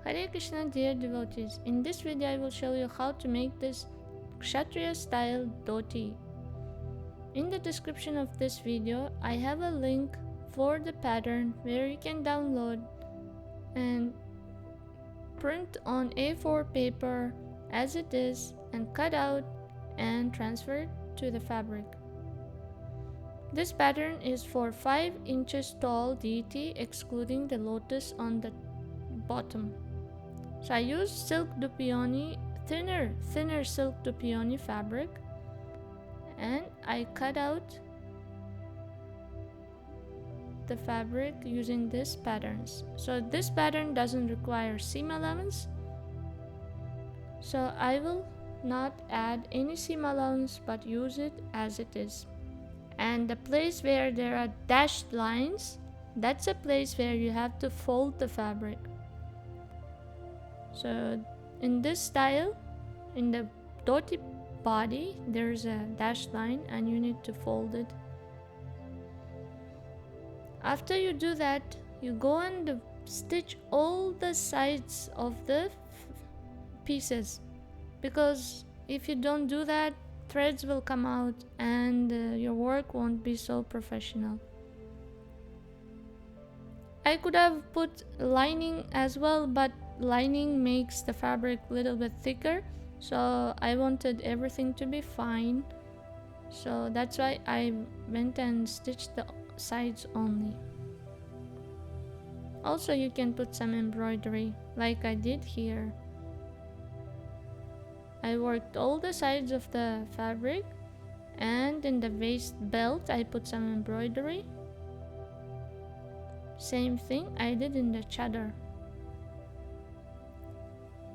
Hare Krishna, dear devotees. In this video I will show you how to make this Kshatriya style dhoti. In the description of this video I have a link for the pattern where you can download and print on A4 paper as it is and cut out and transfer it to the fabric. This pattern is for 5 inches tall deity excluding the lotus on the bottom. So I used silk dupioni, thinner silk dupioni fabric, and I cut out the fabric using these patterns. So this pattern doesn't require seam allowance, so I will not add any seam allowance but use it as it is. And the place where there are dashed lines, that's a place where you have to fold the fabric. So in this style, in the dhoti body, there's a dashed line and you need to fold it. After you do that, you go and stitch all the sides of the pieces, because if you don't do that, threads will come out and your work won't be so professional. I could have put lining as well, but lining makes the fabric a little bit thicker, so I wanted everything to be fine, so that's why I went and stitched the sides only. Also you can put some embroidery like I did here. I worked all the sides of the fabric, and in the waist belt I put some embroidery. Same thing I did in the chador.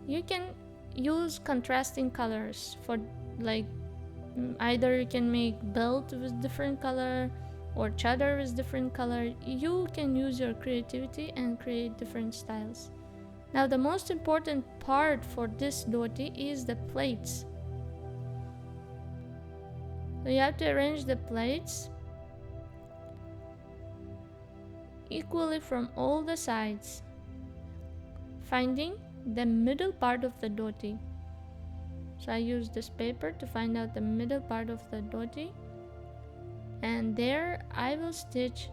You can use contrasting colors for, like, either you can make belt with different color or chador with different color. You can use your creativity and create different styles. Now the most important part for this dhoti is the plaits. So you have to arrange the plaits equally from all the sides, finding the middle part of the dhoti. So I use this paper to find out the middle part of the dhoti, and there I will stitch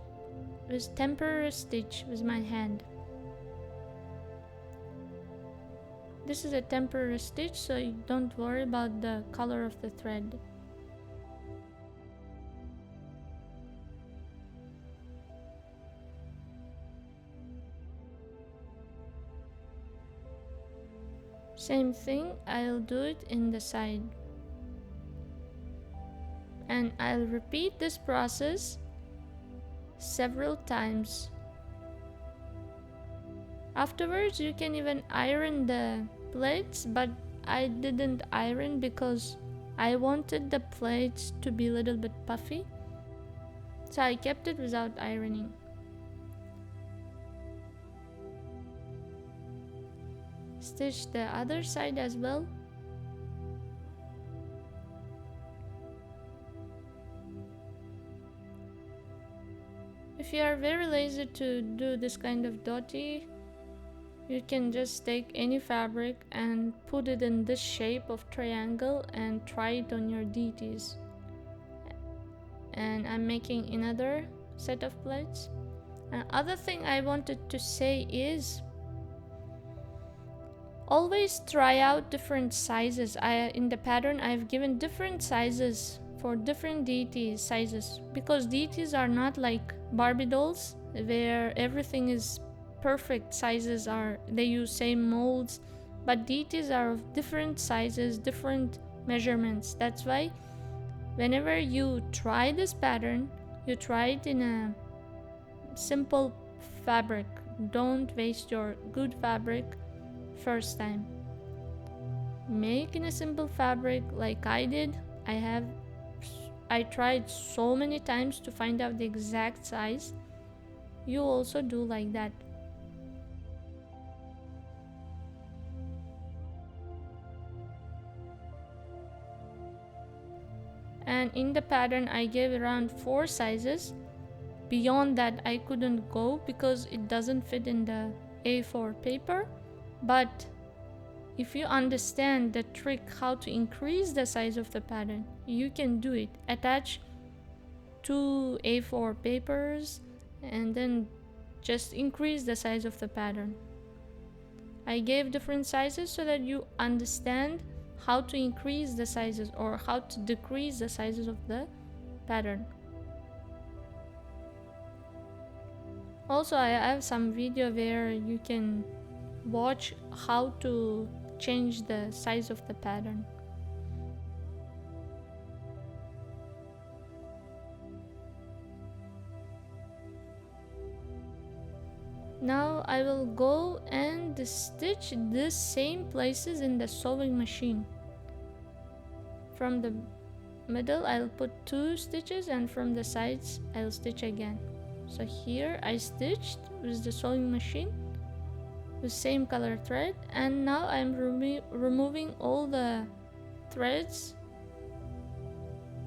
with temporary stitch with my hand. This is a temporary stitch, so you don't worry about the color of the thread. Same thing, I'll do it in the side. And I'll repeat this process several times. Afterwards, you can even iron the plates, but I didn't iron because I wanted the plates to be a little bit puffy. So I kept it without ironing. Stitch the other side as well. If you are very lazy to do this kind of dhoti, you can just take any fabric and put it in this shape of triangle and try it on your deities. And I'm making another set of plates. Other thing I wanted to say is, always try out different sizes. In the pattern I've given different sizes for different deities sizes, because deities are not like Barbie dolls where everything is perfect sizes, they use same molds, but deities are of different sizes, different measurements. That's why whenever you try this pattern, you try it in a simple fabric. Don't waste your good fabric first time. Make in a simple fabric like I did. I tried so many times to find out the exact size. You also do like that. And in the pattern I gave around 4 sizes. Beyond that I couldn't go because it doesn't fit in the A4 paper. But if you understand the trick how to increase the size of the pattern, you can do it. Attach 2 A4 papers and then just increase the size of the pattern. I gave different sizes so that you understand how to increase the sizes or how to decrease the sizes of the pattern. Also, I have some video where you can watch how to change the size of the pattern. Now I will go and stitch the same places in the sewing machine. From the middle I'll put 2 stitches, and from the sides I'll stitch again. So here I stitched with the sewing machine with same color thread, and now I'm removing all the threads,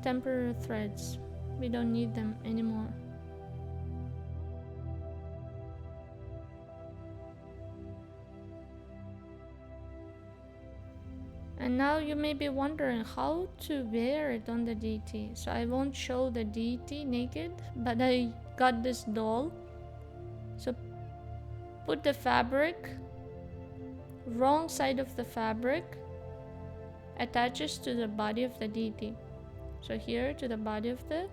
temporary threads. We don't need them anymore. And now you may be wondering how to wear it on the DT. So I won't show the DT naked, but I got this doll. So put the fabric, wrong side of the fabric attaches to the body of the DT. So here to the body of the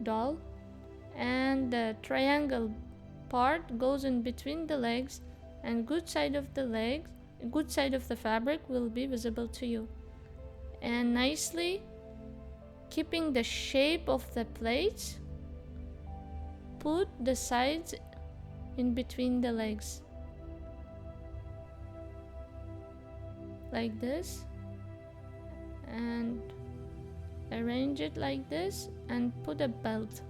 doll, and the triangle part goes in between the legs, and good side of the fabric will be visible to you. And nicely keeping the shape of the plates, put the sides in between the legs like this, and arrange it like this, and put a belt.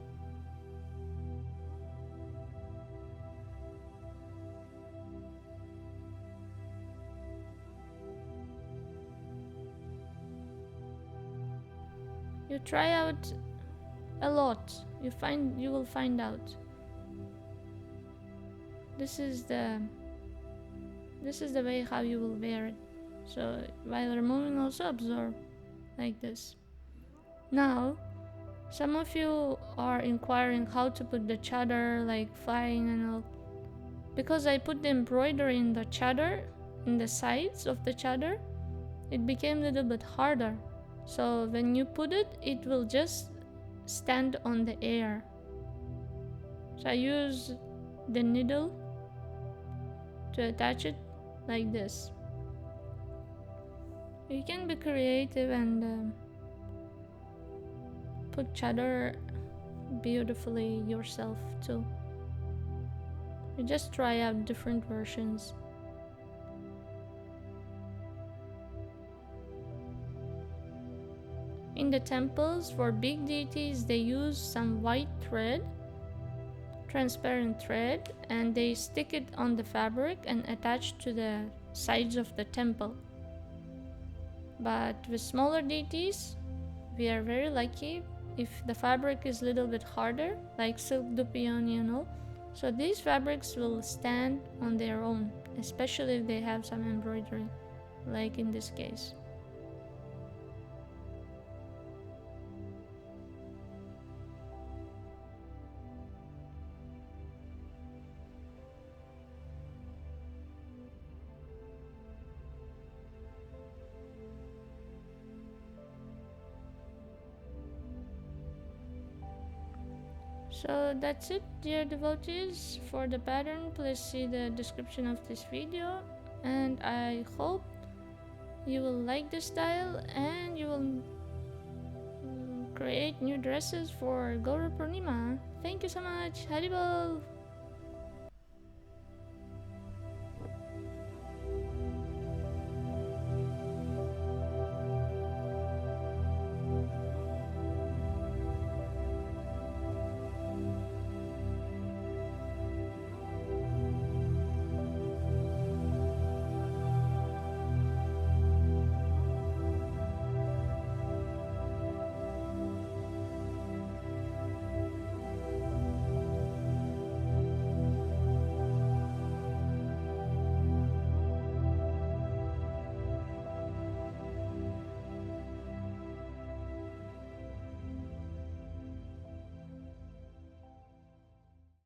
You try out a lot, you will find out. This is the way how you will wear it. So while removing, also observe like this. Now some of you are inquiring how to put the chador, like flying and all. Because I put the embroidery in the chador, in the sides of the chador, it became a little bit harder. So when you put it, it will just stand on the air. So I use the needle to attach it like this. You can be creative and put chador beautifully yourself too. You just try out different versions. In the temples for big deities, they use some white thread, transparent thread, and they stick it on the fabric and attach to the sides of the temple. But with smaller deities, we are very lucky if the fabric is a little bit harder, like silk dupion, you know. So these fabrics will stand on their own, especially if they have some embroidery, like in this case. So that's it, dear devotees. For the pattern, please see the description of this video, and I hope you will like the style and you will create new dresses for Gaura Purnima. Thank you so much. Haribol!